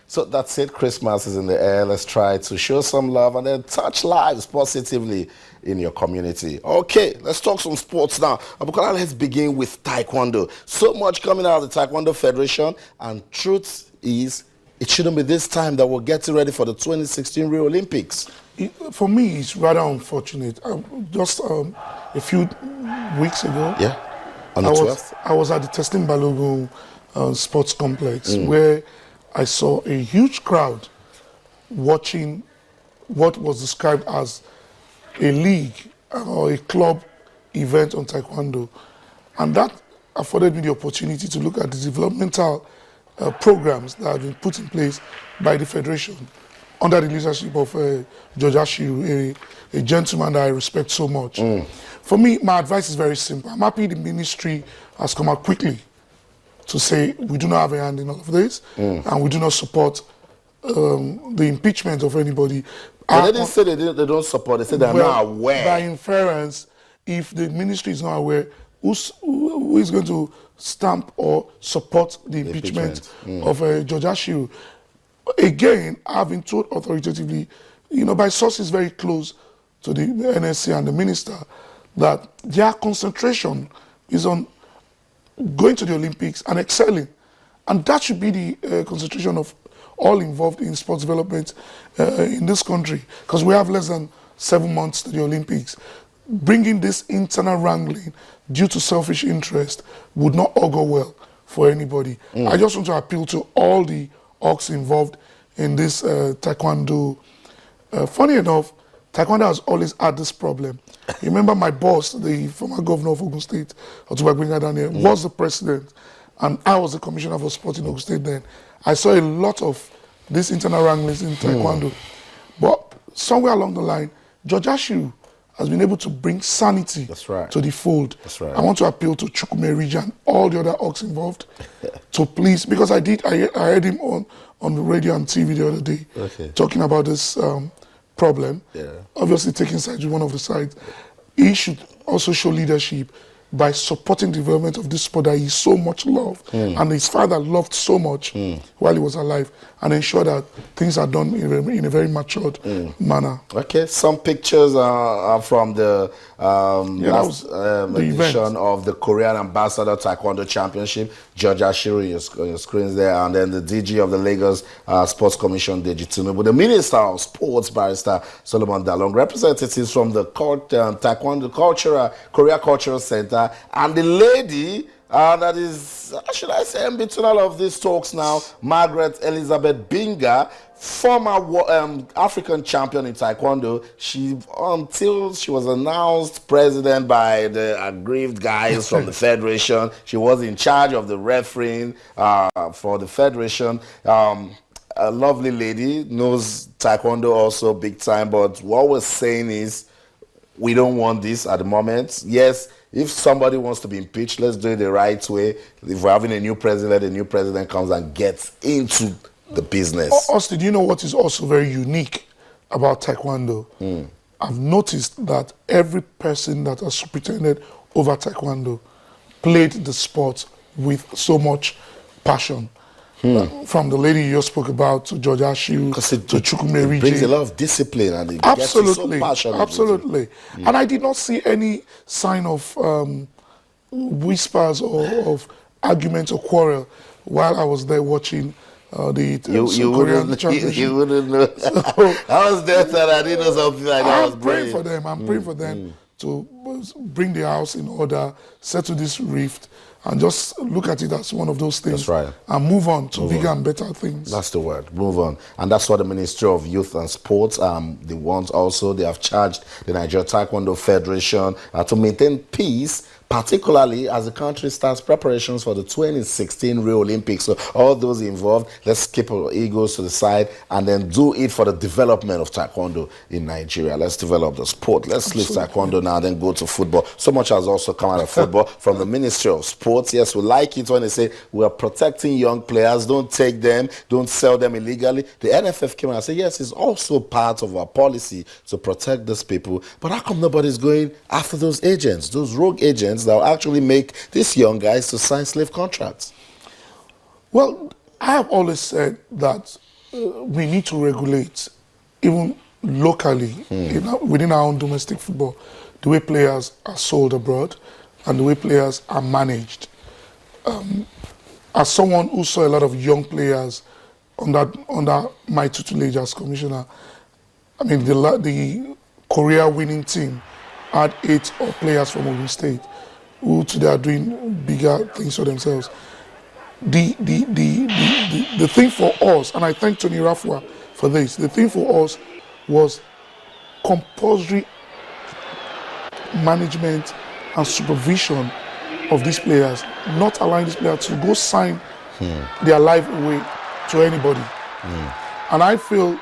So that's it. Christmas is in the air. Let's try to show some love and then touch lives positively in your community. Okay, let's talk some sports now. Abukola, let's begin with Taekwondo. So much coming out of the Taekwondo Federation, and truth is, it shouldn't be this time that we're getting ready for the 2016 Rio Olympics. For me, it's rather unfortunate. Just a few weeks ago, on the 12th? I was at the Testing Balogun Sports Complex where I saw a huge crowd watching what was described as a league or a club event on Taekwondo. And that afforded me the opportunity to look at the developmental programs that have been put in place by the Federation under the leadership of Judge Ashiru, a gentleman that I respect so much. For me, my advice is very simple. I'm happy the ministry has come out quickly to say we do not have a hand in all of this and we do not support the impeachment of anybody. But they didn't say they don't support, they said they're not aware. By inference, if the ministry is not aware, who is going to stamp or support the impeachment of Judge Ashiru? Again, I've been told authoritatively, by sources very close to the NSC and the minister, that their concentration is on going to the Olympics and excelling. And that should be the concentration of all involved in sports development in this country, because we have less than 7 months to the Olympics. Bringing this internal wrangling due to selfish interest would not augur well for anybody. I just want to appeal to all the orcs involved in this Taekwondo. Funny enough, Taekwondo has always had this problem. You remember my boss, the former governor of Ogun State, Otuba Gbenga Daniel, was the president, and I was the commissioner for sport in Ogun State then. I saw a lot of these internal wranglings in Taekwondo. But somewhere along the line, Judge Ashiru has been able to bring sanity to the fold. I want to appeal to Chukwume region and all the other orcs involved to please, because I heard him on the radio and TV the other day talking about this problem. Obviously taking sides with one of the sides. He should also show leadership by supporting the development of this sport that he so much loved and his father loved so much while he was alive, and ensure that things are done in a very matured manner. Okay, some pictures are from the last edition of the Korean Ambassador Taekwondo Championship. Judge Ashiru on your screens there, and then the DG of the Lagos Sports Commission, Deji Tinubu, the Minister of Sports, Barrister Solomon Dalong, representatives from the Taekwondo Korea Cultural Center, and the lady that is, should I say, in between all of these talks now, Margaret Elizabeth Binga, former African champion in Taekwondo. Until she was announced president by the aggrieved guys from the Federation, she was in charge of the refereeing for the Federation. A lovely lady, knows Taekwondo also big time, but what we're saying is, we don't want this at the moment. Yes, if somebody wants to be impeached, let's do it the right way. If we're having a new president, the new president comes and gets into the business. Austin, do you know what is also very unique about Taekwondo? I've noticed that every person that has superintended over Taekwondo played the sport with so much passion. From the lady you spoke about to Judge Ashiru to Chukwume It brings a lot of discipline and it gets you so passionate. Absolutely. And I did not see any sign of whispers or of arguments or quarrel while I was there watching the Korean championship. You wouldn't know. I was there, so I didn't know something like that. I'm praying for them. I'm praying for them to bring the house in order, settle this rift, and just look at it as one of those things. That's right. And move on to bigger and better things. That's the word, move on. And that's what the Ministry of Youth and Sports, they want also. They have charged the Nigeria Taekwondo Federation to maintain peace, particularly as the country starts preparations for the 2016 Rio Olympics. So all those involved, let's keep our egos to the side and then do it for the development of Taekwondo in Nigeria. Let's develop the sport. Let's leave Taekwondo now, then go to football. So much has also come out of football from the Ministry of Sports. Yes, we like it when they say we are protecting young players. Don't take them, don't sell them illegally. The NFF came out and said, yes, it's also part of our policy to protect those people. But how come nobody's going after those agents, those rogue agents that will actually make these young guys to sign slave contracts? Well, I have always said that we need to regulate, even locally, within our own domestic football, the way players are sold abroad and the way players are managed. As someone who saw a lot of young players under my tutelage as commissioner, I mean, the Korea winning team had 8 players from Ogun State who today are doing bigger things for themselves. The thing for us, and I thank Tony Rafua for this, the thing for us was compulsory management and supervision of these players, not allowing these players to go sign their life away to anybody. And I feel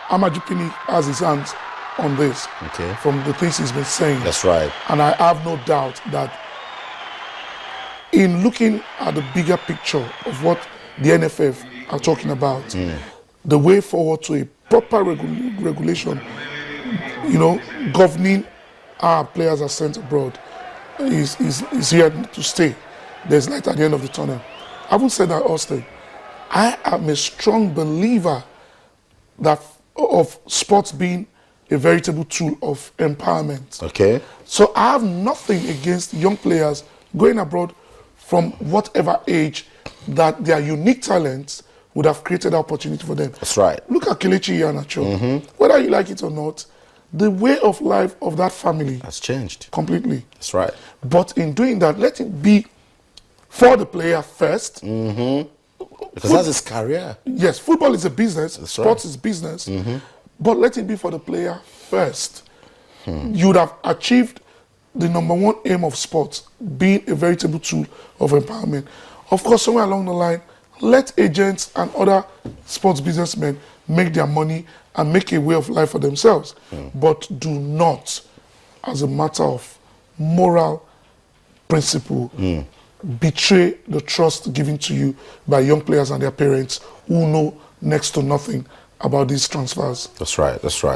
Amajipini has his hands on this from the things he's been saying. That's right. And I have no doubt that in looking at the bigger picture of what the NFF are talking about, the way forward to a proper regulation, governing our players are sent abroad is here to stay. There's light at the end of the tunnel. Having said that, Austin, I am a strong believer of sports being a veritable tool of empowerment. Okay. So I have nothing against young players going abroad from whatever age that their unique talents would have created opportunity for them. That's right. Look at Kelechi Iheanacho. Whether you like it or not, the way of life of that family has changed completely. That's right. But in doing that, let it be for the player first. Because that's his career. Yes, football is a business, sports right. is business, but let it be for the player first. You would have achieved the #1 aim of sports, being a veritable tool of empowerment. Of course, somewhere along the line, let agents and other sports businessmen make their money and make a way of life for themselves. But do not, as a matter of moral principle, betray the trust given to you by young players and their parents who know next to nothing about these transfers. That's right. That's right.